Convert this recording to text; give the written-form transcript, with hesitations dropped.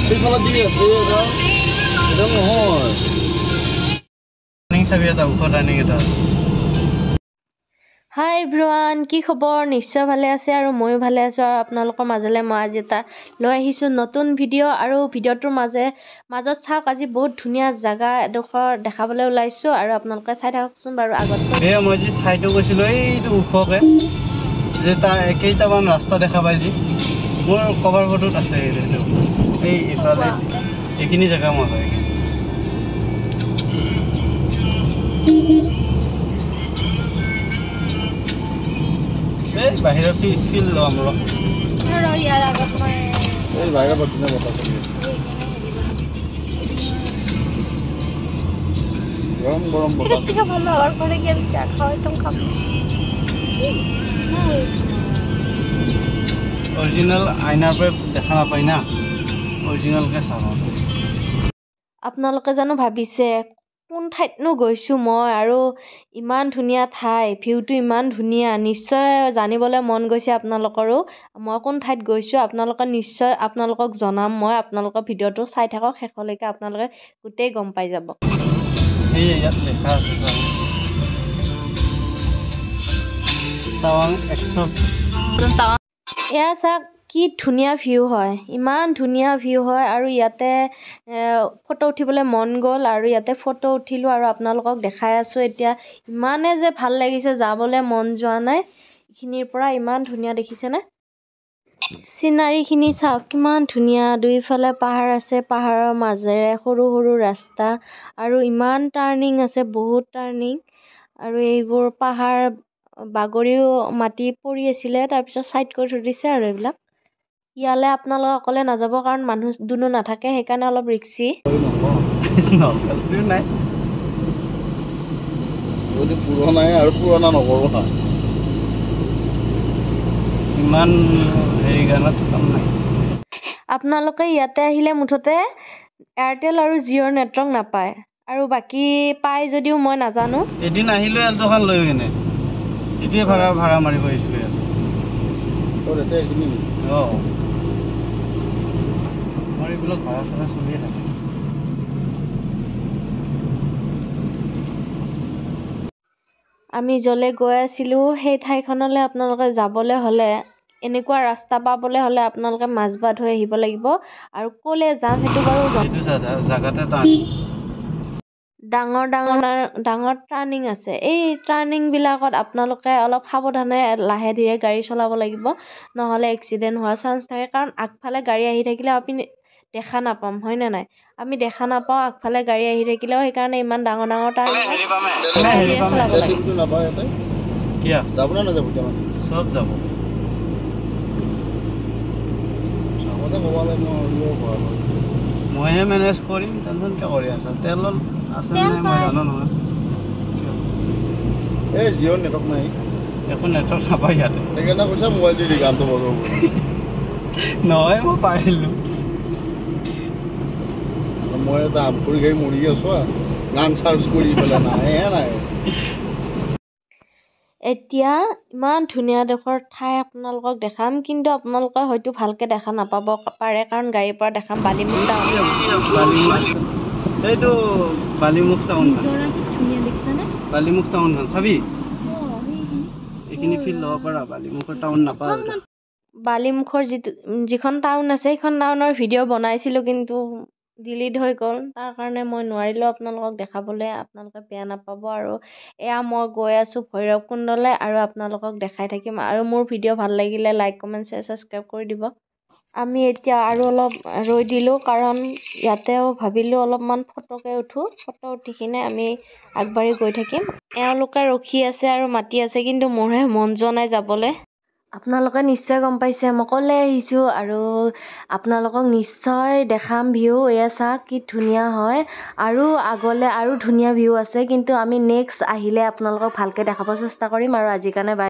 এইফালে দি আছে এটা নহয় টাৰ্নিং চাবি এটা ওখ টাৰ্নিং এটা হাই এভৰিৱান কি খবৰ নিশ্চয় ভালে আছে আৰু ময়ো ভালে আছোঁ আৰু আপোনালোকৰ মাজলৈ মই আজি এটা লৈ আহিছোঁ নতুন ভিডিঅ' আৰু ভিডিঅ'টোৰ মাজত চাওক আজি বহুত ধুনীয়া জাগা এডোখৰ দেখাবলৈ ওলাইছোঁ আৰু আপোনালোকে চাই থাককচোন বাৰু আগত এই মই যি ঠাইটো গৈছিলোঁ এইটো ওখকৈ যে তাৰ কেইটামান ৰাস্তা দেখা পাই যি মোৰ কভাৰ ফটোত আছে এইটো এই ইফালে এইখিনি জেগা মই হয় এই বাহিৰৰ ফিল ল'ম ইয়াৰ আগত মই এই বাহিৰৰ বৰ্তমান বতাহ গৰম গৰম বতাহ ভাল লগৰ কৰে গেল চা খাওয়াই তুমি খাব অৰিজিনেল আইনাৰ পৰা দেখা নাপায় না অৰিজিনেলকৈ চাব আপোনালোকে জানো ভাবিছে কোন ঠাইতনো গৈছোঁ মই আৰু ইমান ধুনীয়া ঠাই ভিউটো ইমান ধুনীয়া নিশ্চয় জানিবলৈ মন গৈছে আপোনালোকৰো মই কোন ঠাইত গৈছোঁ নিশ্চয় আপোনালোকক জনাম মই আপোনালোকৰ ভিডিঅ'টো চাই থাকক শেষলৈকে আপোনালোকে গোটেই গম পাই যাব এই ইয়াত লেখা আছে টাৱাং 100 এয়া চাওক কি ধুনীয়া ভিউ হয় ইমান ধুনীয়া ভিউ হয় আৰু ইয়াতে ফটো উঠিবলৈ মন গ'ল আৰু ইয়াতে ফটো উঠিলোঁ আৰু আপোনালোকক দেখাই আছোঁ এতিয়া ইমানে যে ভাল লাগিছে যাবলৈ মন যোৱা নাই এইখিনিৰ পৰা ইমান ধুনীয়া দেখিছেনে চিনাৰীখিনি চাওক কিমান ধুনীয়া দুইফালে পাহাৰ আছে পাহাৰৰ মাজেৰে সৰু সৰু ৰাস্তা আৰু ইমান টাৰ্ণিং আছে বহুত টাৰ্ণিং আৰু এইবোৰ পাহাৰ বাগৰিও মাটি পৰি আছিলে তাৰপিছত ছাইড কৰি থৈ দিছে আৰু এইবিলাক ইয়ালৈ আপোনালোকে অকলে নাযাব কাৰণ মানুহ দুনো নাথাকে সেইকাৰণে অলপ ৰিক্সি নাই পুৰণাই আৰু পুৰণা নকৰোঁ না ইমান হেৰি গানত কাম নাই আপোনালোকে ইয়াতে আহিলে মুঠতে এয়াৰটেল আৰু জিঅ'ৰ নেটৱৰ্ক নাপায় আৰু বাকী পাই যদিও মই নাজানো এদিন আহিলোঁ এলটোখন লৈ কিনে এতিয়া ভাড়া মাৰিব আহিছিলোঁ ইয়াত অঁ আমাৰ এইবিলাক ভাড়া চাড়া চলিয়ে থাকে আমি য'লৈ গৈ আছিলোঁ সেই ঠাইখনলৈ আপোনালোকে যাবলৈ হ'লে এনেকুৱা ৰাস্তা পাবলৈ হ'লে আপোনালোকে মাজবাট হৈ আহিব লাগিব আৰু ক'লৈ যাম সেইটো বাৰু জাগাতে ডাঙৰ টাৰ্ণিং আছে এই টাৰ্ণিংবিলাকত আপোনালোকে অলপ সাৱধানে লাহে ধীৰে গাড়ী চলাব লাগিব নহ'লে এক্সিডেণ্ট হোৱাৰ চান্স থাকে কাৰণ আগফালে গাড়ী আহি থাকিলে আপুনি দেখা নাপাম হয়নে নাই আমি দেখা নাপাওঁ আগফালে গাড়ী আহি থাকিলেও সেইকাৰণে ইমান ডাঙৰ টাৰ্ণিং চলাব লাগে চব যাব মইহে মেনেজ কৰিম টেনশ্যন কিয় কৰি আছা তেল আছে নাই মই জানো নহয় এই জিঅ' নেটৱৰ্ক নাই একো নেটৱৰ্ক নাপায় ইয়াতে সেইকাৰণে কৈছা মোবাইলটো দি গানটো বজাব নহয় মই পাৰিলোঁ মই এটা আমখুৰি গাড়ী মৰি আছোঁ গান চাৰ্জ কৰি পেলাই নাইহে নাই এতিয়া ইমান ধুনীয়া ডোখৰ ঠাই আপোনালোকক দেখাম কিন্তু আপোনালোকে হয়তো ভালকৈ দেখা নাপাব পাৰে কাৰণ গাড়ীৰ পৰা দেখাম বালিমুখ টাউন এইটো বালিমুখ টাউন ধুনীয়া দেখিছেনে বালিমুখ টাউনখন চাবি এইখিনি ফিল ল'ব পাৰা বালিমুখৰ টাউন নাপাওঁ বালিমুখৰ যিখন টাউন আছে সেইখন টাউনৰ ভিডিঅ' বনাইছিলোঁ কিন্তু ডিলিট হৈ গ'ল তাৰ কাৰণে মই নোৱাৰিলোঁ আপোনালোকক দেখাবলৈ আপোনালোকে বেয়া নাপাব আৰু এয়া মই গৈ আছোঁ ভৈৰৱকুণ্ডলৈ আৰু আপোনালোকক দেখাই থাকিম আৰু মোৰ ভিডিঅ' ভাল লাগিলে লাইক কমেণ্ট শ্বেয়াৰ ছাবস্ক্ৰাইব কৰি দিব আমি এতিয়া আৰু অলপ ৰৈ দিলোঁ কাৰণ ইয়াতেও ভাবিলোঁ অলপমান ফটো উঠি কিনে আমি আগবাঢ়ি গৈ থাকিম এওঁলোকে ৰখি আছে আৰু মাতি আছে কিন্তু মোৰহে মন যোৱা নাই যাবলৈ আপোনালোকে নিশ্চয় গম পাইছে মই ক'লৈ আহিছোঁ আৰু আপোনালোকক নিশ্চয় দেখাম ভিউ এয়া চাওক কি ধুনীয়া হয় আৰু আগলৈ আৰু ধুনীয়া ভিউ আছে কিন্তু আমি নেক্সট আহিলে আপোনালোকক ভালকৈ দেখাব চেষ্টা কৰিম আৰু আজিৰ কাৰণে বাই